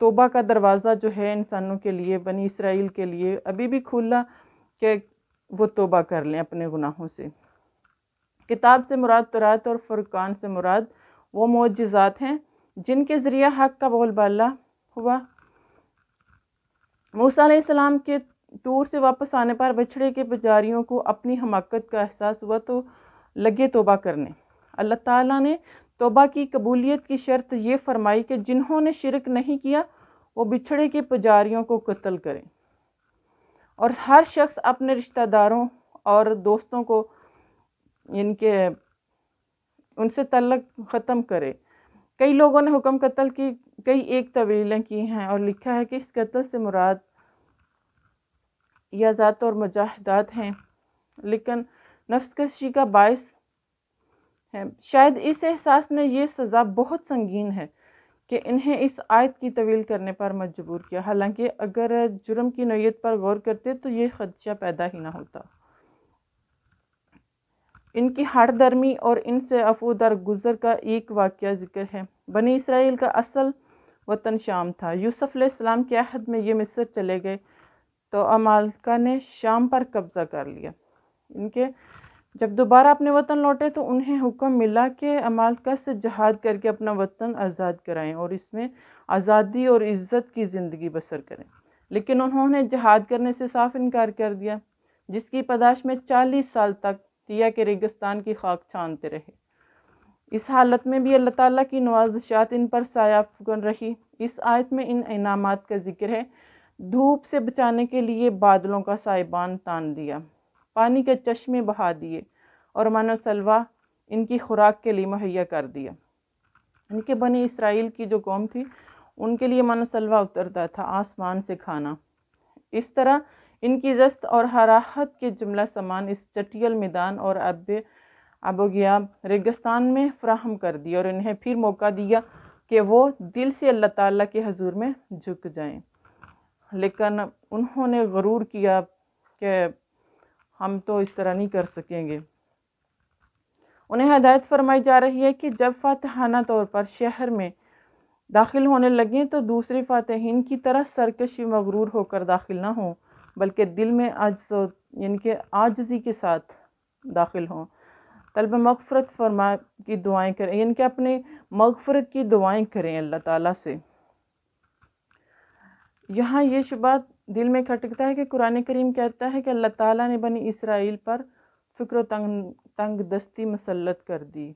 توبہ کا دروازہ جو ہے انسانوں کے لیے، بنی اسرائیل کے لیے ابھی بھی کھلا کہ وہ توبہ کر لیں اپنے گناہوں سے۔ کتاب سے مراد تورات اور فرقان سے مراد وہ معجزات ہیں جن کے ذریعہ حق کا بول بالا ہوا۔ موسیٰ علیہ السلام کے طور سے واپس آنے پر بچھڑے کے پجاریوں کو اپنی حماقت کا احساس ہوا تو لگے توبہ کرنے۔ اللہ تعالیٰ نے توبہ کی قبولیت کی شرط یہ فرمائی کہ جنہوں نے شرک نہیں کیا وہ بچھڑے کے پجاریوں کو قتل کریں، اور ہر شخص اپنے رشتہ داروں اور دوستوں کو ان سے تعلق ختم کرے۔ کئی لوگوں نے حکم قتل کی کئی ایک طویلیں کی ہیں اور لکھا ہے کہ اس قتل سے مراد یازات اور مجاہدات ہیں، لیکن نفس کشی کا باعث ہے۔ شاید اس احساس نے یہ سزا بہت سنگین ہے کہ انہیں اس آیت کی طویل کرنے پر مجبور کیا، حالانکہ اگر جرم کی نوعیت پر غور کرتے تو یہ خدشہ پیدا ہی نہ ہوتا۔ ان کی ہٹ درمی اور ان سے عفو درگزر کا ایک واقعہ ذکر ہے۔ بنی اسرائیل کا اصل وطن شام تھا۔ یوسف علیہ السلام کے عہد میں یہ مصر چلے گئے تو عمالقہ نے شام پر قبضہ کر لیا۔ ان کے جب دوبارہ اپنے وطن لوٹے تو انہیں حکم ملا کہ عمالقہ سے جہاد کر کے اپنا وطن آزاد کرائیں اور اس میں آزادی اور عزت کی زندگی بسر کریں، لیکن انہوں نے جہاد کرنے سے صاف انکار کر دیا، جس کی پاداش میں 40 سال تک تیا کے ریگستان کی خاک چھانتے رہے۔ اس حالت میں بھی اللہ تعالیٰ کی نوازشات ان پر سایہ افکن رہی۔ اس آیت میں ان انعامات کا ذکر ہے۔ دھوپ سے بچانے کے لیے بادلوں کا سائبان تان دیا، پانی کے چشمے بہا دیے اور من و سلوہ ان کی خوراک کے لیے مہیا کر دیا۔ ان کے بنی اسرائیل کی جو قوم تھی ان کے لیے من و سلوہ اترتا تھا، آسمان سے کھانا۔ اس طرح ان کی زست اور حراحت کے جملہ سامان اس چٹیل میدان اور آبوگیا ریگستان میں فراہم کر دیا اور انہیں پھر موقع دیا کہ وہ دل سے اللہ تعالیٰ کے حضور میں جھک جائیں، لیکن انہوں نے غرور کیا کہ ہم تو اس طرح نہیں کر سکیں گے۔ انہیں ہدایت فرمائی جا رہی ہے کہ جب فاتحانہ طور پر شہر میں داخل ہونے لگیں تو دوسرے فاتحین کی طرح سرکشی مغرور ہو کر داخل نہ ہوں، بلکہ دل میں عاجزی کے ساتھ داخل ہوں، طلب مغفرت فرما کی دعائیں کریں، کہ اپنے مغفرت کی دعائیں کریں اللہ تعالیٰ سے۔ یہاں یہ شبہ دل میں کھٹکتا ہے کہ قرآن کریم کہتا ہے کہ اللہ تعالیٰ نے بنی اسرائیل پر فکر و تنگ دستی مسلط کر دی۔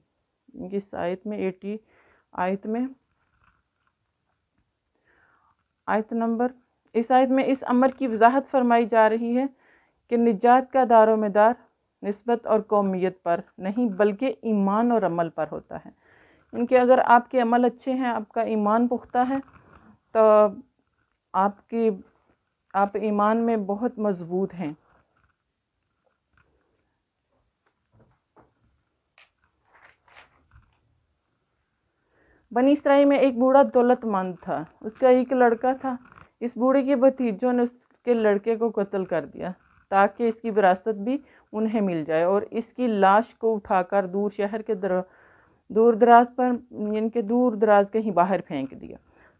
اس آیت میں 80 اس آیت میں اس امر کی وضاحت فرمائی جا رہی ہے کہ نجات کا دار و مدار نسبت اور قومیت پر نہیں بلکہ ایمان اور عمل پر ہوتا ہے۔ ان کے اگر آپ کے عمل اچھے ہیں، آپ کا ایمان پختہ ہے تو آپ ایمان میں بہت مضبوط ہیں۔ بنی اسرائیل میں ایک بوڑھا دولت مند تھا، اس کا ایک لڑکا تھا۔ اس بوڑھے کے بھتیجوں نے اس کے لڑکے کو قتل کر دیا تاکہ اس کی وراثت بھی انہیں مل جائے، اور اس کی لاش کو اٹھا کر دور شہر کے دور دراز کہیں باہر پھینک دیا۔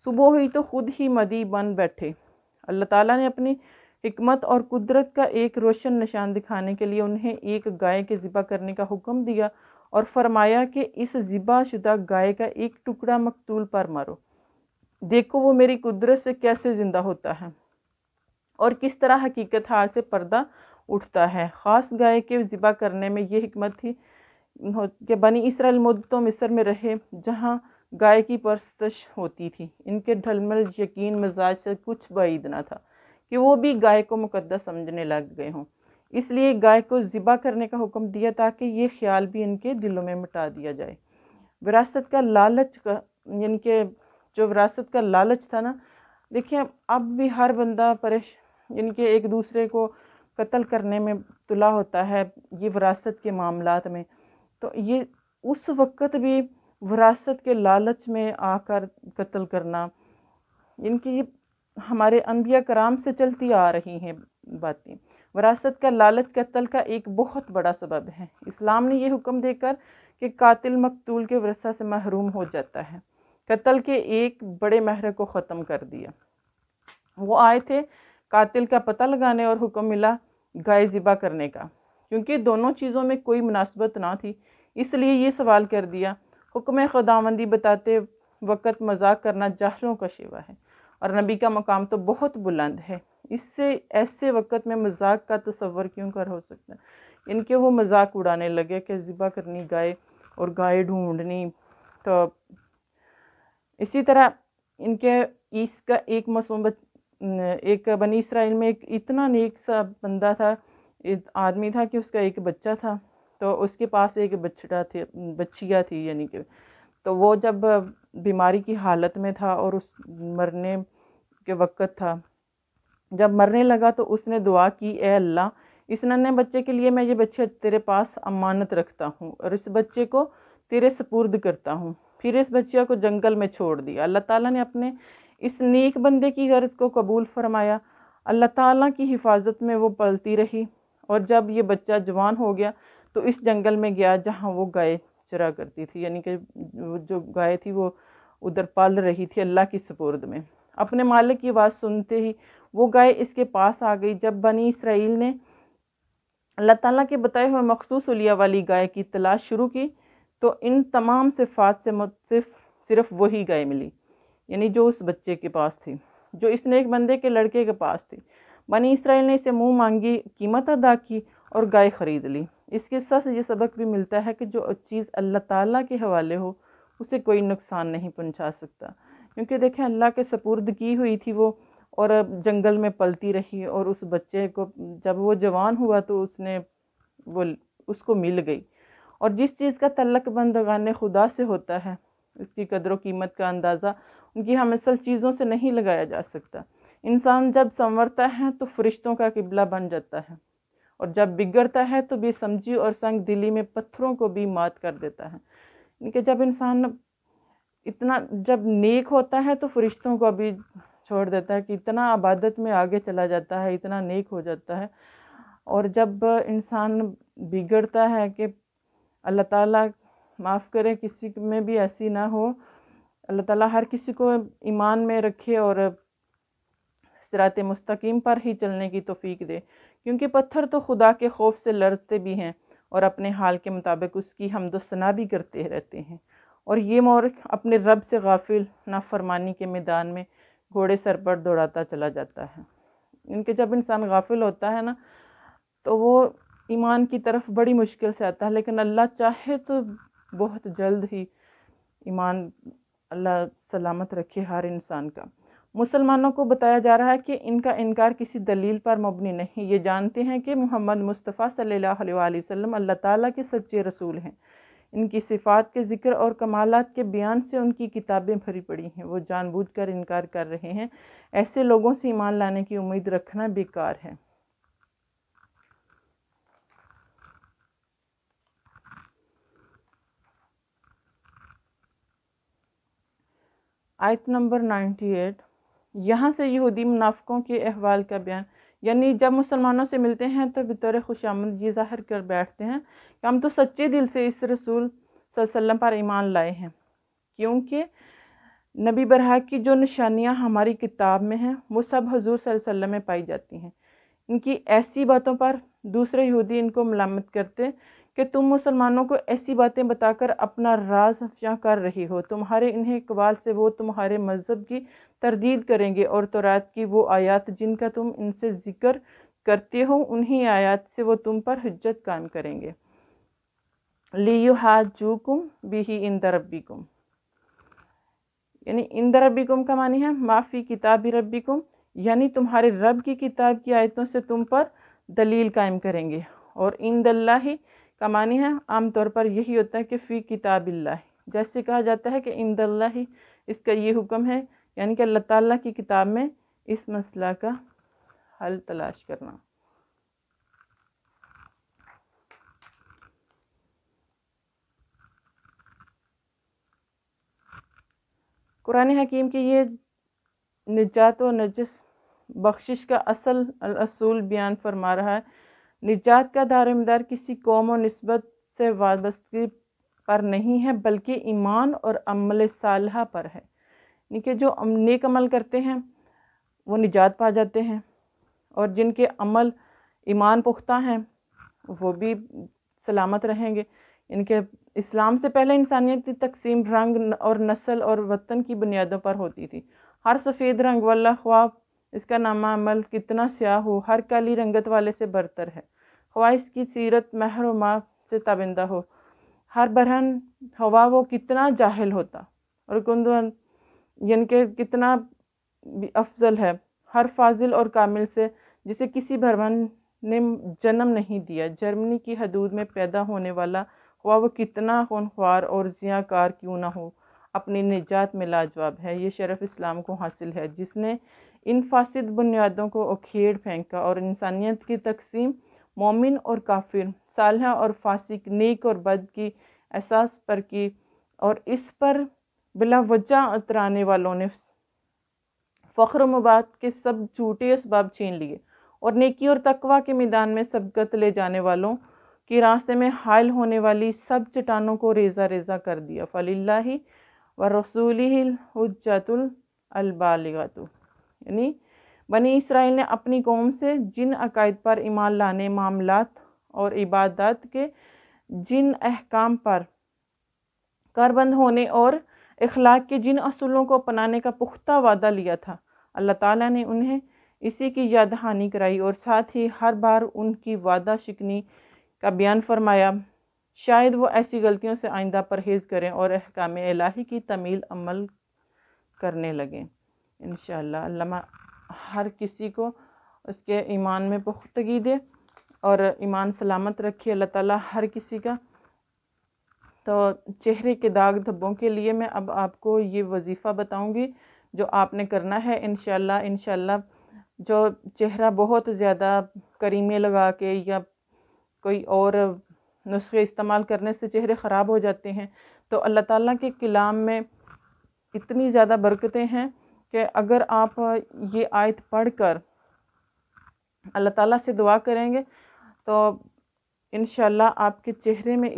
صبح ہوئی تو خود ہی مدعی بن بیٹھے۔ اللہ تعالیٰ نے اپنی حکمت اور قدرت کا ایک روشن نشان دکھانے کے لیے انہیں ایک گائے کے ذبح کرنے کا حکم دیا اور فرمایا کہ اس ذبح شدہ گائے کا ایک ٹکڑا مقتول پر مارو، دیکھو وہ میری قدرت سے کیسے زندہ ہوتا ہے اور کس طرح حقیقت حال سے پردہ اٹھتا ہے۔ خاص گائے کے ذبح کرنے میں یہ حکمت تھی کہ بنی اسرائیل مدتوں مصر میں رہے جہاں گائے کی پرستش ہوتی تھی۔ ان کے ڈھلمل یقین مزاج سے کچھ بعید نہ تھا کہ وہ بھی گائے کو مقدس سمجھنے لگ گئے ہوں، اس لیے گائے کو ذبح کرنے کا حکم دیا تاکہ یہ خیال بھی ان کے دلوں میں مٹا دیا جائے۔ وراثت کا لالچ کہ جو وراثت کا لالچ تھا نا، دیکھیں اب بھی ہر بندہ کہ ایک دوسرے کو قتل کرنے میں تلا ہوتا ہے، یہ وراثت کے معاملات میں، تو یہ اس وقت بھی وراثت کے لالچ میں آ کر قتل کرنا، یہ ہمارے انبیاء کرام سے چلتی آ رہی ہیں باتیں۔ وراثت کا لالچ قتل کا ایک بہت بڑا سبب ہے۔ اسلام نے یہ حکم دے کر کہ قاتل مقتول کے ورثہ سے محروم ہو جاتا ہے۔ قتل کے ایک بڑے مہر کو ختم کر دیا۔ وہ آئے تھے قاتل کا پتہ لگانے اور حکم ملا گائے ذبح کرنے کا، کیونکہ دونوں چیزوں میں کوئی مناسبت نہ تھی، اس لیے یہ سوال کر دیا۔ حکم خداوندی بتاتے وقت مذاق کرنا جاہلوں کا شیوہ ہے، اور نبی کا مقام تو بہت بلند ہے، اس سے ایسے وقت میں مذاق کا تصور کیوں کر ہو سکتا ہے؟ ان کے وہ مذاق اڑانے لگے کہ ذبح کرنی گائے اور گائے ڈھونڈنی۔ تو اسی طرح ان کے اس کا ایک معصوم ایک بنی اسرائیل میں ایک اتنا نیک سا بندہ تھا، آدمی تھا کہ اس کا ایک بچہ تھا، تو اس کے پاس ایک بچیا تھی، یعنی کہ تو وہ جب بیماری کی حالت میں تھا اور اس مرنے کے وقت تھا، جب مرنے لگا تو اس نے دعا کی، اے اللہ اس ننھے بچے کے لیے میں یہ بچہ تیرے پاس امانت رکھتا ہوں اور اس بچے کو تیرے سپرد کرتا ہوں۔ پھر اس بچہ کو جنگل میں چھوڑ دیا۔ اللہ تعالیٰ نے اپنے اس نیک بندے کی غرض کو قبول فرمایا۔ اللہ تعالیٰ کی حفاظت میں وہ پلتی رہی، اور جب یہ بچہ جوان ہو گیا تو اس جنگل میں گیا جہاں وہ گائے چرا کرتی تھی، یعنی کہ جو گائے تھی وہ ادھر پال رہی تھی اللہ کی سپرد میں۔ اپنے مالک کی آواز سنتے ہی وہ گائے اس کے پاس آ گئی۔ جب بنی اسرائیل نے اللہ تعالیٰ کے بتائے ہوئے مخصوص حلیہ والی گائے کی تلاش شروع کی تو ان تمام صفات سے متصف صرف وہی گائے ملی، یعنی جو اس بچے کے پاس تھی، جو اس نیک بندے کے لڑکے کے پاس تھی۔ بنی اسرائیل نے اسے منہ مانگی قیمت ادا کی اور گائے خرید لی۔ اس قصہ سے یہ سبق بھی ملتا ہے کہ جو چیز اللہ تعالیٰ کے حوالے ہو اسے کوئی نقصان نہیں پہنچا سکتا، کیونکہ دیکھیں اللہ کے سپرد کی ہوئی تھی وہ، اور جنگل میں پلتی رہی، اور اس بچے کو جب وہ جوان ہوا تو اس کو مل گئی۔ اور جس چیز کا تعلق بندگان خدا سے ہوتا ہے اس کی قدر و قیمت کا اندازہ ان کی ہم اصل چیزوں سے نہیں لگایا جا سکتا۔ انسان جب سنورتا ہے تو فرشتوں کا قبلہ بن جاتا ہے، اور جب بگڑتا ہے تو بے سمجھی اور سنگ دلی میں پتھروں کو بھی مات کر دیتا ہے۔ یعنی کہ جب انسان جب نیک ہوتا ہے تو فرشتوں کو بھی چھوڑ دیتا ہے، کہ اتنا عبادت میں آگے چلا جاتا ہے، اتنا نیک ہو جاتا ہے۔ اور جب انسان بگڑتا ہے کہ اللہ تعالیٰ معاف کرے کسی میں بھی ایسی نہ ہو، اللہ تعالیٰ ہر کسی کو ایمان میں رکھے اور صراط مستقیم پر ہی چلنے کی توفیق دے، کیونکہ پتھر تو خدا کے خوف سے لرزتے بھی ہیں اور اپنے حال کے مطابق اس کی حمد و ثنا بھی کرتے رہتے ہیں، اور یہ مورخ اپنے رب سے غافل نافرمانی کے میدان میں گھوڑے سر پر دوڑاتا چلا جاتا ہے۔ ان کے جب انسان غافل ہوتا ہے نا تو وہ ایمان کی طرف بڑی مشکل سے آتا ہے، لیکن اللہ چاہے تو بہت جلد ہی ایمان اللہ سلامت رکھے ہر انسان کا۔ مسلمانوں کو بتایا جا رہا ہے کہ ان کا انکار کسی دلیل پر مبنی نہیں، یہ جانتے ہیں کہ محمد مصطفیٰ صلی اللہ علیہ وآلہ وسلم اللہ تعالیٰ کے سچے رسول ہیں۔ ان کی صفات کے ذکر اور کمالات کے بیان سے ان کی کتابیں بھری پڑی ہیں، وہ جان بوجھ کر انکار کر رہے ہیں۔ ایسے لوگوں سے ایمان لانے کی امید رکھنا بیکار ہے۔ آیت نمبر 98، یہاں سے یہودی منافقوں کے احوال کا بیان، یعنی جب مسلمانوں سے ملتے ہیں تو بطور خوش آمد یہ ظاہر کر بیٹھتے ہیں کہ ہم تو سچے دل سے اس رسول صلی اللہ علیہ وسلم پر ایمان لائے ہیں، کیونکہ نبی برحق کی جو نشانیاں ہماری کتاب میں ہیں وہ سب حضور صلی اللہ علیہ وسلم میں پائی جاتی ہیں۔ ان کی ایسی باتوں پر دوسرے یہودی ان کو ملامت کرتے کہ تم مسلمانوں کو ایسی باتیں بتا کر اپنا راز افشاں کر رہی ہو، تمہارے انہیں اقوال سے وہ تمہارے مذہب کی تردید کریں گے، اور تورات کی وہ آیات جن کا تم ان سے ذکر کرتے ہو انہی آیات سے وہ تم پر حجت قائم کریں گے۔ لِيُحَاجُّوكُمْ بِهِ عِنْدَ رَبِّكُمْ، یعنی عِنْدَ رَبِّكُمْ کا معنی ہے ما فی کتاب ربکم، یعنی تمہارے رب کی کتاب کی آیتوں سے تم پر دلیل قائم کریں گے۔ اور عند اللہ کا معنی ہے عام طور پر یہی ہوتا ہے کہ فی کتاب اللہ، جیسے کہا جاتا ہے کہ عند اللہ، اس کا یہ حکم ہے، یعنی کہ اللہ تعالیٰ کی کتاب میں اس مسئلہ کا حل تلاش کرنا۔ قرآن حکیم کی یہ نجات و نجس بخشش کا اصول بیان فرما رہا ہے۔ نجات کا دار و مدار کسی قوم و نسبت سے وابستگی پر نہیں ہے بلکہ ایمان اور عمل صالحہ پر ہے، یعنی کہ جو نیک عمل کرتے ہیں وہ نجات پا جاتے ہیں، اور جن کے عمل ایمان پختہ ہیں وہ بھی سلامت رہیں گے۔ یعنی کہ اسلام سے پہلے انسانیت کی تقسیم رنگ اور نسل اور وطن کی بنیادوں پر ہوتی تھی۔ ہر سفید رنگ والا خواہ اس کا نامہ عمل کتنا سیاہ ہو، ہر کالی رنگت والے سے برتر ہے، خواہ اس کی سیرت مہر و ماہ سے تابندہ ہو، ہر برہن ہوا وہ کتنا جاہل ہوتا، اور کندون یعنی کہ کتنا افضل ہے ہر فاضل اور کامل سے جسے کسی برہن نے جنم نہیں دیا۔ جرمنی کی حدود میں پیدا ہونے والا خواہ وہ کتنا خونخوار اور زیاکار کیوں نہ ہو، اپنی نجات میں لاجواب ہے۔ یہ شرف اسلام کو حاصل ہے جس نے ان فاسد بنیادوں کو اکھیڑ پھینکا اور انسانیت کی تقسیم مومن اور کافر، صالح اور فاسق، نیک اور بد کی احساس پر کی، اور اس پر بلا وجہ اترانے والوں نے فخر و مباحت کے سب جھوٹے اسباب چھین لیے، اور نیکی اور تقوی کے میدان میں سبقت لے جانے والوں کی راستے میں حائل ہونے والی سب چٹانوں کو ریزہ ریزہ کر دیا۔ فَلِلَّهِ وَرَسُولِهِ الْحُجَّةُ الْبَالِغَةُ، یعنی بنی اسرائیل نے اپنی قوم سے جن عقائد پر ایمان لانے، معاملات اور عبادات کے جن احکام پر کاربند ہونے اور اخلاق کے جن اصولوں کو اپنانے کا پختہ وعدہ لیا تھا، اللہ تعالیٰ نے انہیں اسی کی یاد دہانی کرائی، اور ساتھ ہی ہر بار ان کی وعدہ شکنی کا بیان فرمایا۔ شاید وہ ایسی غلطیوں سے آئندہ پرہیز کریں اور احکام الہی کی تعمیل عمل کرنے لگیں۔ انشاءاللہ اللہ ہر کسی کو اس کے ایمان میں پختگی دے اور ایمان سلامت رکھے اللہ تعالیٰ ہر کسی کا۔ تو چہرے کے داغ دھبوں کے لیے میں اب آپ کو یہ وظیفہ بتاؤں گی جو آپ نے کرنا ہے انشاءاللہ۔ جو چہرہ بہت زیادہ کریمے لگا کے یا کوئی اور نسخے استعمال کرنے سے چہرے خراب ہو جاتے ہیں، تو اللہ تعالیٰ کے کلام میں اتنی زیادہ برکتیں ہیں کہ اگر آپ یہ آیت پڑھ کر اللہ تعالیٰ سے دعا کریں گے تو انشاءاللہ آپ کے چہرے میں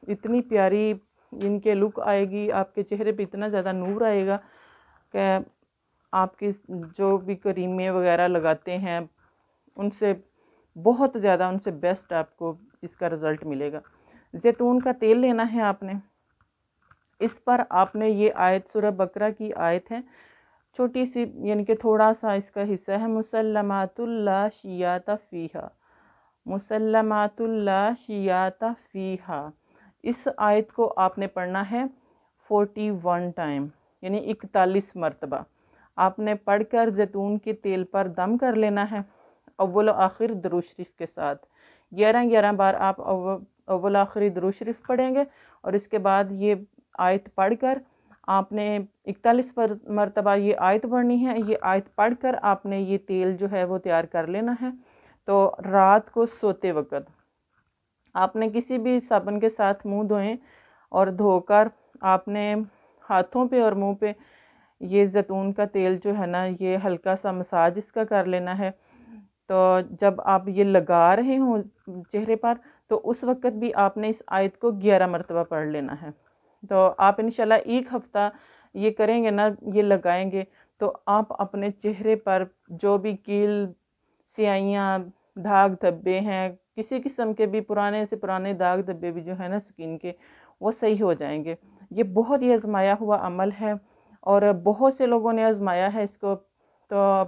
اتنی پیاری ان کے لک آئے گی، آپ کے چہرے پہ اتنا زیادہ نور آئے گا کہ آپ کی جو بھی کریمے وغیرہ لگاتے ہیں ان سے بہت زیادہ، ان سے بیسٹ آپ کو اس کا رزلٹ ملے گا۔ زیتون کا تیل لینا ہے آپ نے، اس پر آپ نے یہ آیت سورہ بقرہ کی آیت ہے، چھوٹی سی یعنی کہ تھوڑا سا اس کا حصہ ہے، مسلمات لا شیاۃ فیہا، مسلمات لا شیاۃ فیہا۔ اس آیت کو آپ نے پڑھنا ہے 41 ٹائم، یعنی 41 مرتبہ آپ نے پڑھ کر زیتون کے تیل پر دم کر لینا ہے، اول و آخر درود شریف کے ساتھ 11 بار آپ اول آخری درود شریف پڑھیں گے، اور اس کے بعد یہ آیت پڑھ کر آپ نے 41 مرتبہ یہ آیت پڑھنی ہے۔ یہ آیت پڑھ کر آپ نے یہ تیل جو ہے وہ تیار کر لینا ہے۔ تو رات کو سوتے وقت آپ نے کسی بھی صابن کے ساتھ منہ دھوئیں، اور دھو کر آپ نے ہاتھوں پہ اور منہ پہ یہ زیتون کا تیل جو ہے نا، یہ ہلکا سا مساج اس کا کر لینا ہے۔ تو جب آپ یہ لگا رہے ہوں چہرے پر تو اس وقت بھی آپ نے اس آیت کو 11 مرتبہ پڑھ لینا ہے۔ تو آپ انشاءاللہ ایک ہفتہ یہ کریں گے نا، یہ لگائیں گے، تو آپ اپنے چہرے پر جو بھی کیل، سیاہیاں، داغ دھبے ہیں، کسی قسم کے بھی پرانے سے پرانے داغ دھبے بھی جو ہے نا سکین کے، وہ صحیح ہو جائیں گے۔ یہ بہت ہی آزمایا ہوا عمل ہے اور بہت سے لوگوں نے آزمایا ہے اس کو، تو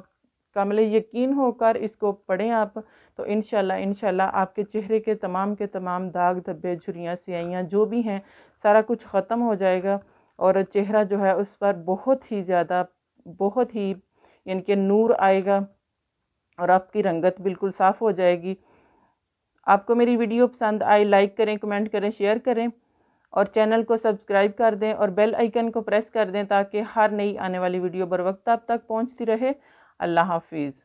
کامل یقین ہو کر اس کو پڑھیں آپ، تو انشاءاللہ آپ کے چہرے کے تمام داغ دھبے، جھریاں، سیاہیاں جو بھی ہیں سارا کچھ ختم ہو جائے گا، اور چہرہ جو ہے اس پر بہت ہی یعنی کہ نور آئے گا، اور آپ کی رنگت بالکل صاف ہو جائے گی۔ آپ کو میری ویڈیو پسند آئی، لائک کریں، کمنٹ کریں، شیئر کریں، اور چینل کو سبسکرائب کر دیں اور بیل آئیکن کو پریس کر دیں تاکہ ہر نئی آنے والی ویڈیو بر وقت آپ تک پہنچتی رہے۔ اللہ حافظ۔